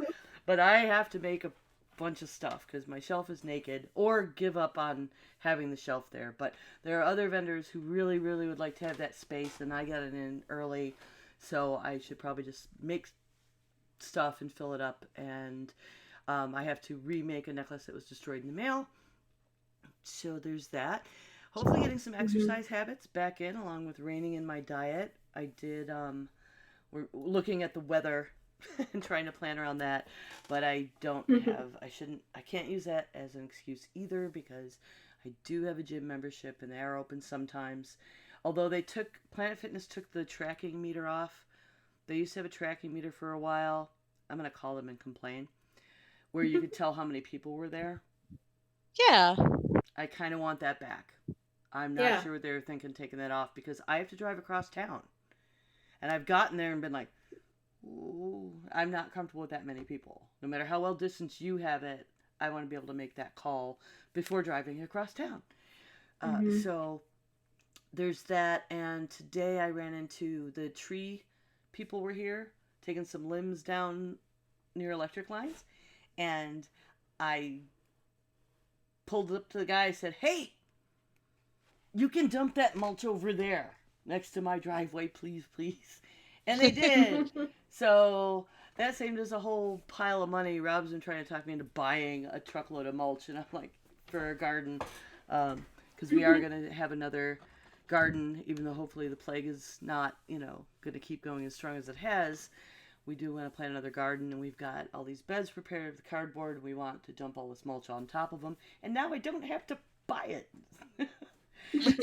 but I have to make a bunch of stuff because my shelf is naked, or give up on having the shelf there. But there are other vendors who really, really would like to have that space, and I got it in early, so I should probably just make stuff and fill it up. And I have to remake a necklace that was destroyed in the mail. So there's that. Hopefully getting some exercise habits back in, along with reining in my diet. I did, we're looking at the weather and trying to plan around that, but I can't use that as an excuse either, because I do have a gym membership and they are open sometimes. Although Planet Fitness took the tracking meter off. They used to have a tracking meter for a while. I'm going to call them and complain, where you could tell how many people were there. Yeah. I kind of want that back. I'm not sure they're thinking taking that off, because I have to drive across town. And I've gotten there and been like, ooh, I'm not comfortable with that many people. No matter how well distanced you have it, I want to be able to make that call before driving across town. Mhm. So there's that. And today I ran into the tree people were here taking some limbs down near electric lines. And I pulled up to the guy and said, "Hey, you can dump that mulch over there next to my driveway, please, please." And they did. So that saved us a whole pile of money. Rob's been trying to talk me into buying a truckload of mulch, and I'm like, for our garden, because we are going to have another garden, even though hopefully the plague is not, going to keep going as strong as it has. We do want to plant another garden, and we've got all these beds prepared with cardboard. And we want to dump all this mulch on top of them, and now I don't have to buy it.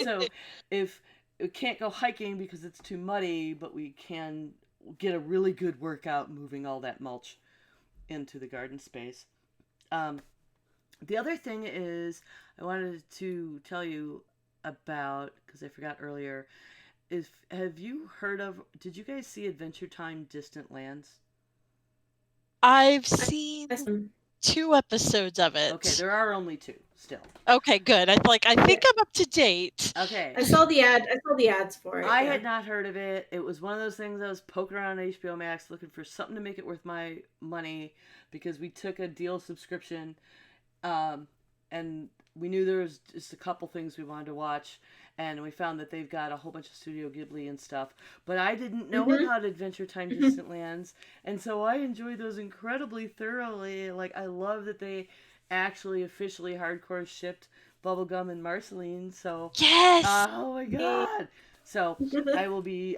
So if we can't go hiking because it's too muddy, but we can get a really good workout moving all that mulch into the garden space. The other thing is I wanted to tell you about, because I forgot earlier, have you heard of, did you guys see Adventure Time Distant Lands? I've seen Awesome. 2 episodes of it. Okay, there are only 2 still. Okay, good. I think I'm up to date. Okay. I saw the ads for it. I yeah. had not heard of it. It was one of those things I was poking around on HBO Max looking for something to make it worth my money, because we took a deal subscription, and we knew there was just a couple things we wanted to watch, and we found that they've got a whole bunch of Studio Ghibli and stuff, but I didn't know about Adventure Time Distant Lands, and so I enjoyed those incredibly thoroughly. Like, I love that they actually officially hardcore shipped Bubblegum and Marceline, so... Yes! Oh my god! So, I will be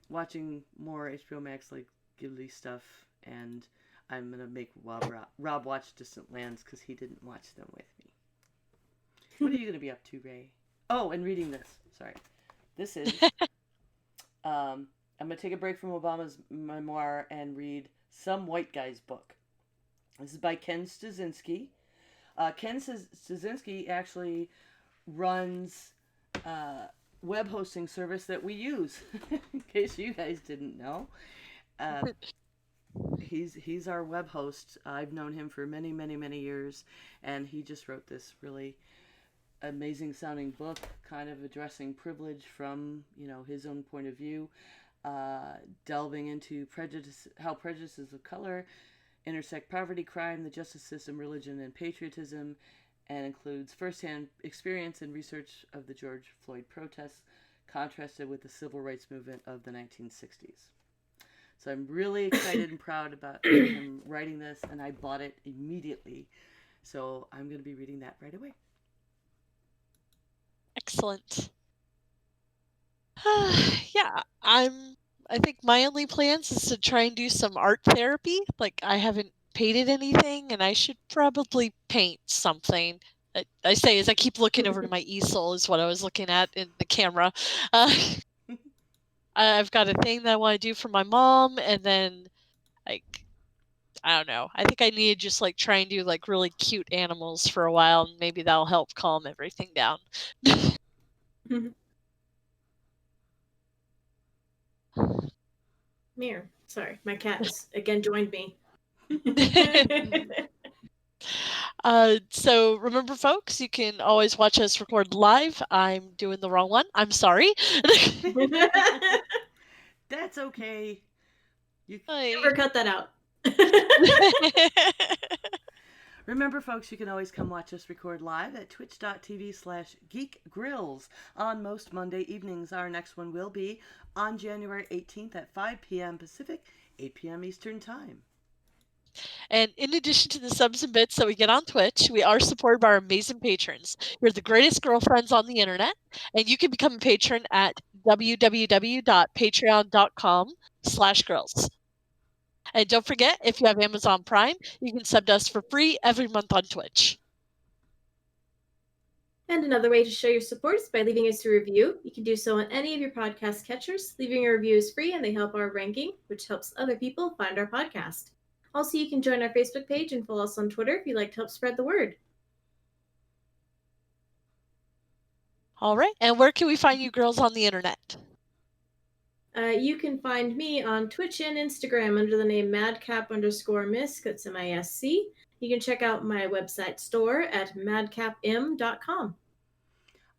watching more HBO Max, like, Ghibli stuff, and I'm going to make Rob watch Distant Lands, because he didn't watch them with me. What are you going to be up to, Ray? Oh, and reading this. Sorry. This is... I'm going to take a break from Obama's memoir and read Some White Guy's book. This is by Ken Stuzinski. Ken Stuzinski actually runs web hosting service that we use, in case you guys didn't know. He's our web host. I've known him for many, many, many years, and he just wrote this really amazing sounding book, kind of addressing privilege from, his own point of view, delving into how prejudices of color intersect poverty, crime, the justice system, religion, and patriotism, and includes firsthand experience and research of the George Floyd protests, contrasted with the civil rights movement of the 1960s. So I'm really excited and proud about him writing this, and I bought it immediately. So I'm going to be reading that right away. Excellent. Yeah, I think my only plans is to try and do some art therapy. Like, I haven't painted anything, and I should probably paint something. I say as I keep looking over to my easel is what I was looking at in the camera. I've got a thing that I want to do for my mom, and then, like, I don't know. I think I need to just, like, try and do, like, really cute animals for a while, and maybe that'll help calm everything down. Mirror. Sorry, my cat has again joined me. So remember, folks, you can always watch us record live. I'm doing the wrong one. I'm sorry. That's okay. Never cut that out. Remember, folks, you can always come watch us record live at twitch.tv/geekgrills on most Monday evenings. Our next one will be on January 18th at 5 p.m. Pacific, 8 p.m. Eastern Time. And in addition to the subs and bits that we get on Twitch, we are supported by our amazing patrons. You're the greatest girlfriends on the internet, and you can become a patron at www.patreon.com/girls. And don't forget, if you have Amazon Prime, you can sub to us for free every month on Twitch. And another way to show your support is by leaving us a review. You can do so on any of your podcast catchers. Leaving a review is free, and they help our ranking, which helps other people find our podcast. Also, you can join our Facebook page and follow us on Twitter if you'd like to help spread the word. All right. And where can we find you girls on the internet? You can find me on Twitch and Instagram under the name madcap_misc, that's MISC, you can check out my website store at madcapm.com.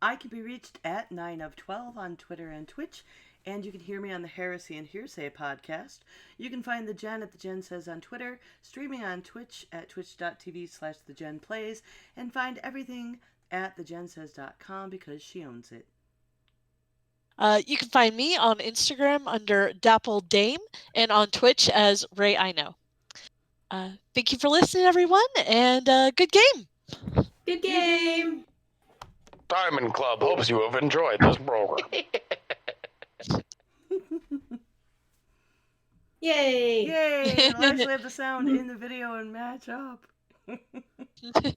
I can be reached at 9 of 12 on Twitter and Twitch, and you can hear me on the Heresy and Hearsay podcast. You can find the Jen at The Jen Says on Twitter, streaming on Twitch at twitch.tv/thejenplays, and find everything at thejensays.com because she owns it. You can find me on Instagram under Dapple Dame and on Twitch as Ray I Know. Thank you for listening, everyone, and good game. Good game. Diamond Club hopes you have enjoyed this program. Yay. Yay! It'll actually have the sound in the video and match up. What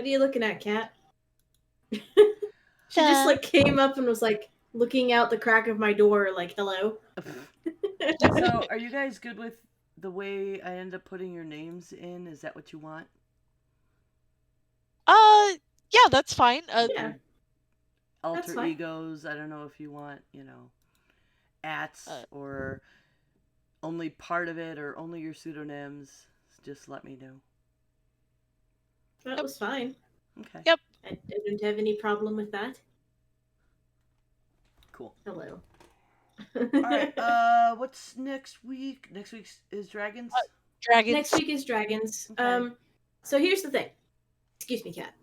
are you looking at, Kat? She just like came up and was like looking out the crack of my door like, hello. So, are you guys good with the way I end up putting your names in? Is that what you want? Yeah, that's fine. Yeah. Alter That's fine. egos. I don't know if you want, ats or only part of it or only your pseudonyms. Just let me know. That was fine. Okay. Yep. I didn't have any problem with that. Cool. Hello. Alright, what's next week? Next week is Dragons? Dragons. Next week is Dragons. Okay. So here's the thing. Excuse me, Kat.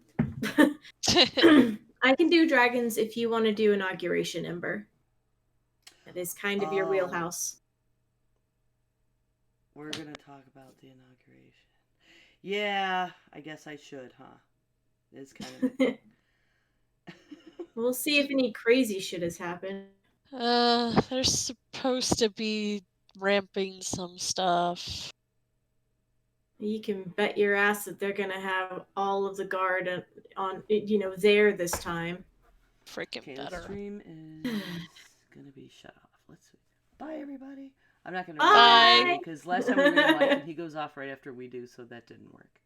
I can do Dragons if you want to do Inauguration, Ember. That is kind of your Oh. wheelhouse. We're gonna talk about the inauguration. Yeah, I guess I should, huh? It's kind of... We'll see if any crazy shit has happened. They're supposed to be ramping some stuff. You can bet your ass that they're gonna have all of the guard on, there this time. Freaking Okay, the better. stream is gonna be shut off. Let's see. Bye, everybody. I'm not gonna Bye. because last time we read him, he goes off right after we do, so that didn't work.